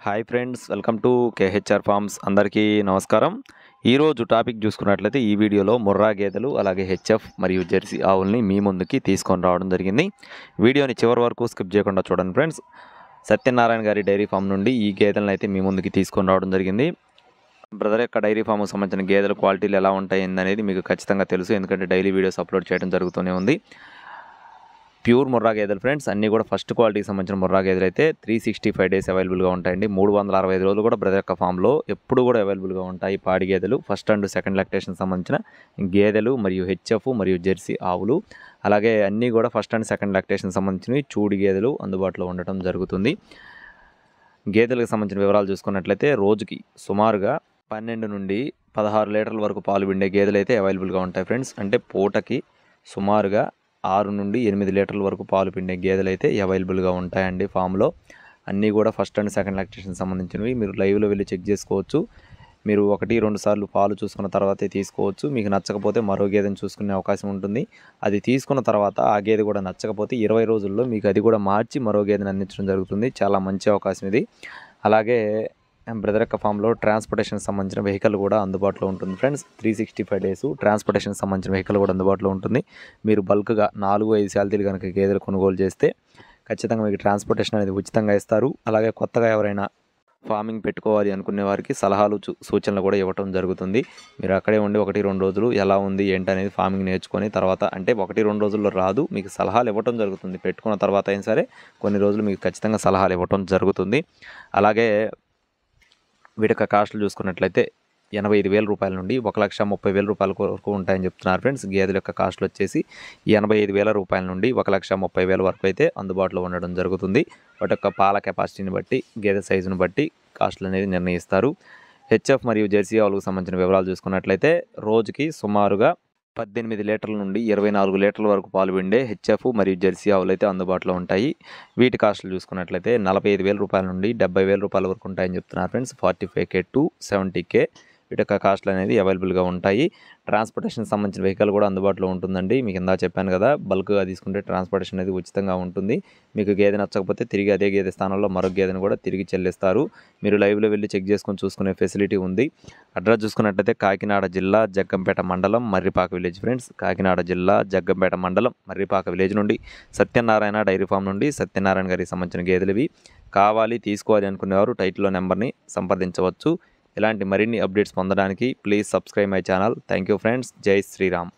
Hi friends, welcome to KHR forms. అందరికీ నమస్కారం. ఈరోజు టాపిక్ చూసుకున్నట్లయితే ఈ వీడియోలో ముర్రా గేదెలు అలాగే హెచ్ఎఫ్ మరియు జెర్సీ ఆవుల్ని మీ ముందుకి తీసుకొని రావడం జరిగింది. వీడియోని చివరి వరకు స్కిప్ చేయకుండా చూడండి ఫ్రెండ్స్. సత్యనారాయణ గారి డైరీ ఫామ్ నుండి ఈ గేదెలను అయితే మీ ముందుకి తీసుకొని రావడం జరిగింది. బ్రదర్ యొక్క డైరీ ఫామ్కి సంబంధించిన గేదెల క్వాలిటీలు ఎలా ఉంటాయి అనేది మీకు ఖచ్చితంగా తెలుసు, ఎందుకంటే డైలీ వీడియోస్ అప్లోడ్ చేయడం జరుగుతూనే ఉంది. ప్యూర్ ముర్రా గేదెలు ఫ్రెండ్స్, అన్నీ కూడా ఫస్ట్ క్వాలిటీకి సంబంధించిన ముర్రా గేదెలు అయితే 365 డేస్ అవైలబుల్గా ఉంటాయండి. 365 రోజులు కూడా బ్రదర్ యొక్క ఫామ్లో ఎప్పుడు కూడా అవైలబుల్గా ఉంటాయి పాడి గేదెలు. ఫస్ట్ అండ్ సెకండ్ లాక్టేషన్ సంబంధించిన గేదెలు మరియు హెచ్ఎఫ్ మరియు జెర్సీ ఆవులు, అలాగే అన్నీ కూడా ఫస్ట్ అండ్ సెకండ్ లాక్టేషన్ సంబంధించినవి చూడి గేదెలు అందుబాటులో ఉండటం జరుగుతుంది. గేదెలకు సంబంధించిన వివరాలు చూసుకున్నట్లయితే రోజుకి సుమారుగా 12 నుండి 16 లీటర్ల వరకు పాలు పిండే గేదెలు అయితే అవైలబుల్గా ఉంటాయి ఫ్రెండ్స్. అంటే పూటకి సుమారుగా 6 నుండి 8 లీటర్ల వరకు పాలు పిండే గేదెలు అయితే అవైలబుల్గా ఉంటాయండి ఫామ్లో. అన్నీ కూడా ఫస్ట్ అండ్ సెకండ్ లాక్టేషన్ సంబంధించినవి. మీరు లైవ్లో వెళ్ళి చెక్ చేసుకోవచ్చు. మీరు 1-2 సార్లు పాలు చూసుకున్న తర్వాతే తీసుకోవచ్చు. మీకు నచ్చకపోతే మరో గేదెని చూసుకునే అవకాశం ఉంటుంది. అది తీసుకున్న తర్వాత ఆ గేదె కూడా నచ్చకపోతే 20 రోజుల్లో మీకు అది కూడా మార్చి మరో గేదెని అందించడం జరుగుతుంది. చాలా మంచి అవకాశం ఇది. అలాగే బ్రదర్ యొక్క ఫామ్లో ట్రాన్స్పోర్టేషన్ సంబంధించిన వెహికల్ కూడా అందుబాటులో ఉంటుంది ఫ్రెండ్స్. 365 డేస్ ట్రాన్స్పోర్టేషన్ సంబంధించిన వెహికల్ కూడా అందుబాటులో ఉంటుంది. మీరు బల్క్గా 4-5 శాలరీలు కనుక గేదెలు కొనుగోలు చేస్తే ఖచ్చితంగా మీకు ట్రాన్స్పోర్టేషన్ అనేది ఉచితంగా ఇస్తారు. అలాగే కొత్తగా ఎవరైనా ఫార్మింగ్ పెట్టుకోవాలి అనుకునే వారికి సలహాలు సూచనలు కూడా ఇవ్వటం జరుగుతుంది. మీరు అక్కడే ఉండి 1-2 రోజులు ఎలా ఉంది ఏంటనేది ఫార్మింగ్ నేర్చుకొని తర్వాత, అంటే 1-2 రోజుల్లో రాదు, మీకు సలహాలు ఇవ్వటం జరుగుతుంది. పెట్టుకున్న తర్వాత అయినా సరే కొన్ని రోజులు మీకు ఖచ్చితంగా సలహాలు ఇవ్వటం జరుగుతుంది. అలాగే వీటి యొక్క కాస్టులు చూసుకున్నట్లయితే 85,000 రూపాయల నుండి 1,30,000 రూపాయల వరకు ఉంటాయని చెప్తున్నారు ఫ్రెండ్స్. గేదెల యొక్క కాస్టులు వచ్చేసి 85,000 రూపాయల నుండి 1,30,000 వరకు అయితే అందుబాటులో ఉండడం జరుగుతుంది. వాటి యొక్క పాల కెపాసిటీని బట్టి, గేదె సైజును బట్టి కాస్టులు అనేది నిర్ణయిస్తారు. హెచ్ఎఫ్ మరియు జెర్సీ ఆవులకు సంబంధించిన వివరాలు చూసుకున్నట్లయితే రోజుకి సుమారుగా 18 లీటర్ల నుండి 24 లీటర్ల వరకు పాలు పిండే హెచ్ఎఫ్ మరియు జెర్సీ ఆవులు అయితే అందుబాటులో ఉంటాయి. వీటి కాస్టులు చూసుకున్నట్లయితే 45,000 రూపాయల నుండి 70,000 రూపాయల వరకు ఉంటాయని చెప్తున్నారు ఫ్రెండ్స్. 45K to 70K వీటి యొక్క కాస్టులు అనేది అవైలబుల్గా ఉంటాయి. ట్రాన్స్పోర్టేషన్ సంబంధించిన వెహికల్ కూడా అందుబాటులో ఉంటుందండి. మీకు ఇందా చెప్పాను కదా, బల్క్గా తీసుకుంటే ట్రాన్స్పోర్టేషన్ అనేది ఉచితంగా ఉంటుంది. మీకు గేదె నచ్చకపోతే తిరిగి అదే గేదె స్థానంలో మరొక గేదెను కూడా తిరిగి చెల్లిస్తారు. మీరు లైవ్లో వెళ్ళి చెక్ చేసుకొని చూసుకునే ఫెసిలిటీ ఉంది. అడ్రస్ చూసుకున్నట్లయితే కాకినాడ జిల్లా జగ్గంపేట మండలం మర్రిపాక విలేజ్ ఫ్రెండ్స్. కాకినాడ జిల్లా జగ్గంపేట మండలం మర్రిపాక విలేజ్ నుండి సత్యనారాయణ డైరీ ఫామ్ నుండి సత్యనారాయణ గారికి సంబంధించిన గేదెలు కావాలి, తీసుకోవాలి అనుకునేవారు టైటిల్లో నెంబర్ని సంప్రదించవచ్చు. ఇలాంటి మరిన్ని అప్డేట్స్ పొందడానికి please subscribe my channel. Thank you friends. జై శ్రీరామ్.